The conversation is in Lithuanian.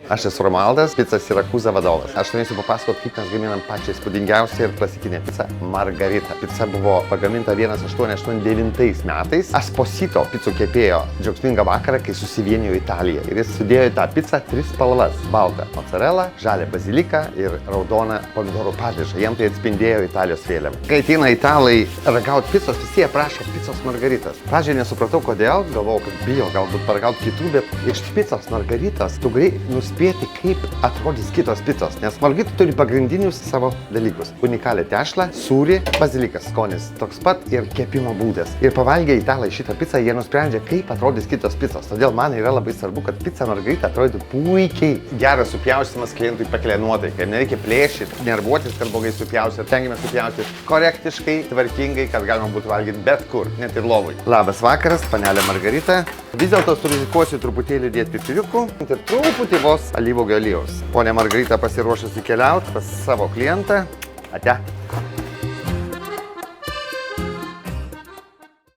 Aš esu Romualdas, Pica Sirakuza vadovas. Aš norėsiu papasakoti, kaip mes gaminam pačią įspūdingiausią ir klasikinę picą Margarita. Pica buvo pagaminta 1889 metais. Esposito picų kepėjo džiaugsmingą vakarą, kai susivienijo Italija. Ir jis sudėjo į tą pizzą 3 spalvas - baltą mozzarella, žalią baziliką ir raudoną pomidorų padažą. Jiem tai atspindėjo Italijos vėliavą. Kai ateina italai ragauti picos, visi jie prašo picos Margaritas. Pradžioje nesupratau kodėl, galvojau, kad bijo galbūt paragauti kitų, bet iš picos Margaritas tu gali nuspėti, kaip atrodys kitos picos, nes Margarita turi pagrindinius savo dalykus. Unikalią tešlą, sūrį, bazilikas, skonis toks pat ir kepimo būdas. Ir pavalgę italai šitą pizzą, jie nusprendžia, kaip atrodys kitos picos. Todėl man yra labai svarbu, kad pizza Margarita atrodytų puikiai. Geras supjaustymas klientui pakelia nuotaiką. Nereikia plėšyti, nervuotis, kad blogai supjausti. Tengiamės supjausti korektiškai, tvarkingai, kad galima būtų valgyti bet kur, net ir lovui. Labas vakaras, panelė Margarita. Vis dėlto surizikuosiu truputėlį dėti pipiriukų ir truputį vos alyvuogių aliejaus. Ponia Margarita pasiruošusi keliauti pas savo klientą. Ate.